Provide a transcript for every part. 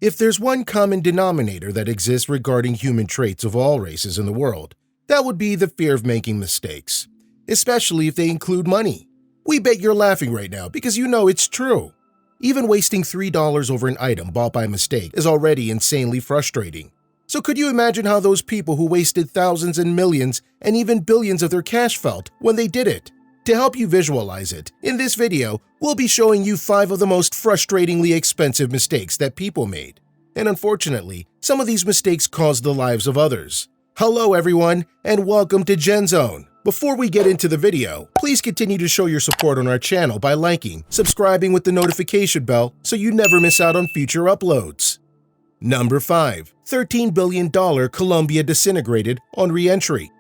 If there's one common denominator that exists regarding human traits of all races in the world, that would be the fear of making mistakes, especially if they include money. We bet you're laughing right now because you know it's true. Even wasting $3 over an item bought by mistake is already insanely frustrating. So could you imagine how those people who wasted thousands and millions and even billions of their cash felt when they did it? To help you visualize it, in this video, we'll be showing you 5 of the most frustratingly expensive mistakes that people made. And unfortunately, some of these mistakes caused the lives of others. Hello everyone, and welcome to GenZone. Before we get into the video, please continue to show your support on our channel by liking, subscribing with the notification bell so you never miss out on future uploads. Number 5. $13 billion Columbia disintegrated on re-entry.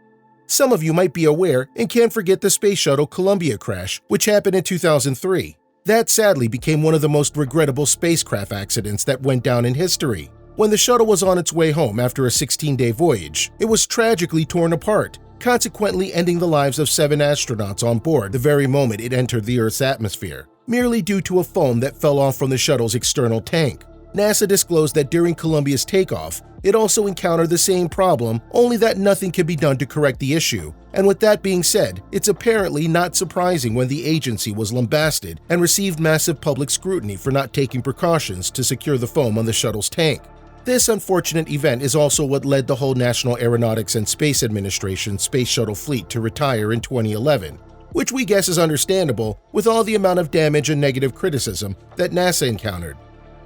Some of you might be aware and can't forget the Space Shuttle Columbia crash, which happened in 2003. That sadly became one of the most regrettable spacecraft accidents that went down in history. When the shuttle was on its way home after a 16-day voyage, it was tragically torn apart, consequently ending the lives of 7 astronauts on board the very moment it entered the Earth's atmosphere, merely due to a foam that fell off from the shuttle's external tank. NASA disclosed that during Columbia's takeoff, it also encountered the same problem, only that nothing could be done to correct the issue. And with that being said, it's apparently not surprising when the agency was lambasted and received massive public scrutiny for not taking precautions to secure the foam on the shuttle's tank. This unfortunate event is also what led the whole National Aeronautics and Space Administration Space Shuttle fleet to retire in 2011, which we guess is understandable with all the amount of damage and negative criticism that NASA encountered.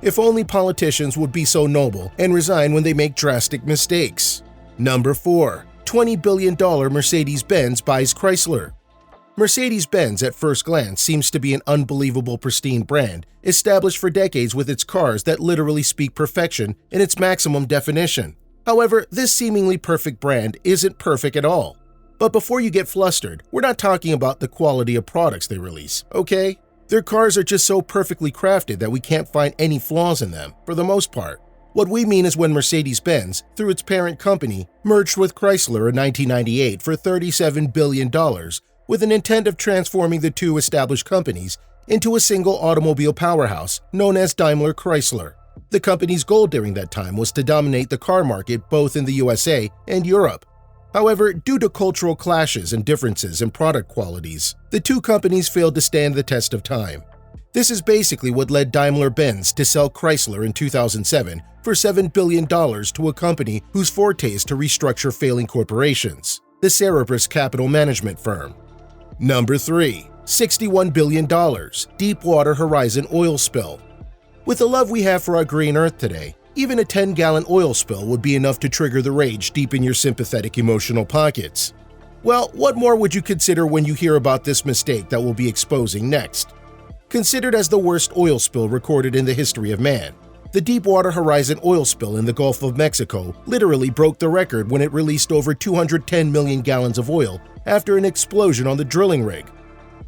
If only politicians would be so noble and resign when they make drastic mistakes. Number 4. $20 billion Mercedes-Benz buys Chrysler. Mercedes-Benz at first glance seems to be an unbelievable pristine brand, established for decades with its cars that literally speak perfection in its maximum definition. However, this seemingly perfect brand isn't perfect at all. But before you get flustered, we're not talking about the quality of products they release, okay? Their cars are just so perfectly crafted that we can't find any flaws in them, for the most part. What we mean is when Mercedes-Benz, through its parent company, merged with Chrysler in 1998 for $37 billion, with an intent of transforming the two established companies into a single automobile powerhouse known as Daimler Chrysler. The company's goal during that time was to dominate the car market both in the USA and Europe. However, due to cultural clashes and differences in product qualities, the two companies failed to stand the test of time. This is basically what led Daimler-Benz to sell Chrysler in 2007 for $7 billion to a company whose forte is to restructure failing corporations, the Cerberus Capital Management firm. Number 3. $61 billion Deepwater Horizon oil spill. With the love we have for our green Earth today, even a 10-gallon oil spill would be enough to trigger the rage deep in your sympathetic emotional pockets. Well, what more would you consider when you hear about this mistake that we'll be exposing next? Considered as the worst oil spill recorded in the history of man, the Deepwater Horizon oil spill in the Gulf of Mexico literally broke the record when it released over 210 million gallons of oil after an explosion on the drilling rig.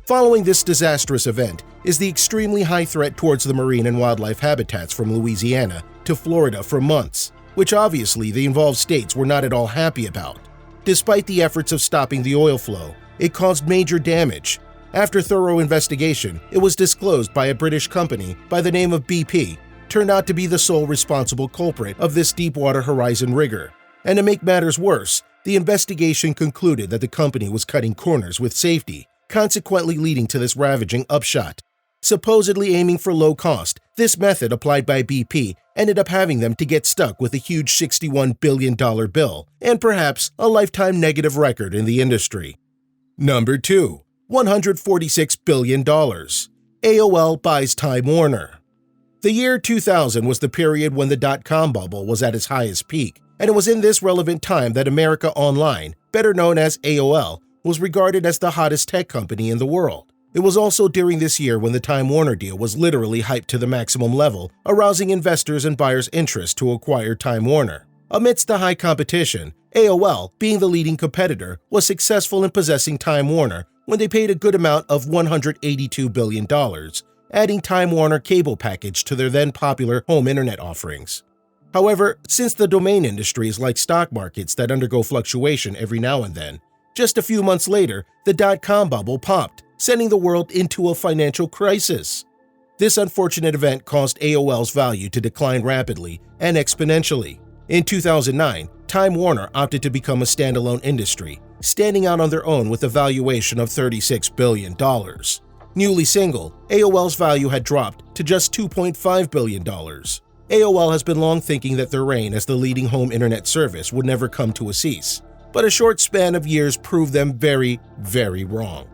Following this disastrous event is the extremely high threat towards the marine and wildlife habitats from Louisiana to Florida for months, which obviously the involved states were not at all happy about. Despite the efforts of stopping the oil flow, it caused major damage. After thorough investigation, it was disclosed by a British company by the name of BP, turned out to be the sole responsible culprit of this Deepwater Horizon rigor. And to make matters worse, the investigation concluded that the company was cutting corners with safety, consequently leading to this ravaging upshot. Supposedly aiming for low cost, this method applied by BP ended up having them to get stuck with a huge $61 billion bill and perhaps a lifetime negative record in the industry. Number 2. $146 billion AOL buys Time Warner. The year 2000 was the period when the dot-com bubble was at its highest peak, and it was in this relevant time that America Online, better known as AOL, was regarded as the hottest tech company in the world. It was also during this year when the Time Warner deal was literally hyped to the maximum level, arousing investors and buyers' interest to acquire Time Warner. Amidst the high competition, AOL, being the leading competitor, was successful in possessing Time Warner when they paid a good amount of $182 billion, adding Time Warner cable package to their then popular home internet offerings. However, since the domain industry is like stock markets that undergo fluctuation every now and then, just a few months later, the dot-com bubble popped, sending the world into a financial crisis. This unfortunate event caused AOL's value to decline rapidly and exponentially. In 2009, Time Warner opted to become a standalone industry, standing out on their own with a valuation of $36 billion. Newly single, AOL's value had dropped to just $2.5 billion. AOL has been long thinking that their reign as the leading home internet service would never come to a cease, but a short span of years proved them very, very wrong.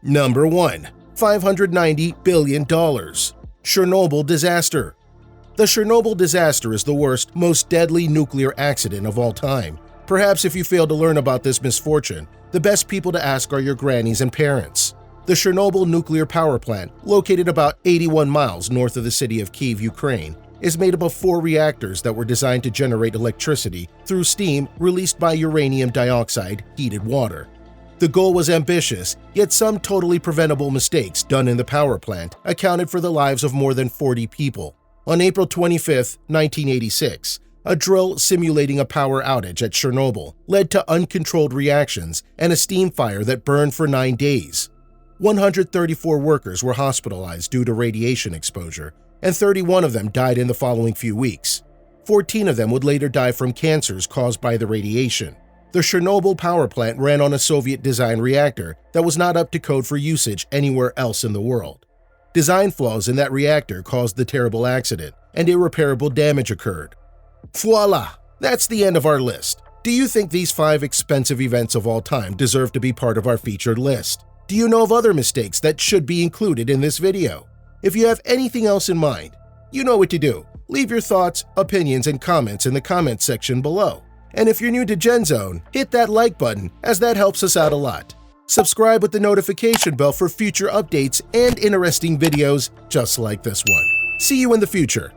Number 1. $590 billion. Chernobyl disaster. The Chernobyl disaster is the worst, most deadly nuclear accident of all time. Perhaps if you fail to learn about this misfortune, the best people to ask are your grannies and parents. The Chernobyl nuclear power plant, located about 81 miles north of the city of Kyiv, Ukraine, is made up of 4 reactors that were designed to generate electricity through steam released by uranium dioxide heated water. The goal was ambitious, yet some totally preventable mistakes done in the power plant accounted for the lives of more than 40 people. On April 25, 1986, a drill simulating a power outage at Chernobyl led to uncontrolled reactions and a steam fire that burned for 9 days. 134 workers were hospitalized due to radiation exposure, and 31 of them died in the following few weeks. 14 of them would later die from cancers caused by the radiation. The Chernobyl power plant ran on a Soviet-designed reactor that was not up to code for usage anywhere else in the world. Design flaws in that reactor caused the terrible accident, and irreparable damage occurred. Voila! That's the end of our list. Do you think these 5 expensive events of all time deserve to be part of our featured list? Do you know of other mistakes that should be included in this video? If you have anything else in mind, you know what to do. Leave your thoughts, opinions, and comments in the comments section below. And if you're new to GenZone, hit that like button as that helps us out a lot. Subscribe with the notification bell for future updates and interesting videos just like this one. See you in the future.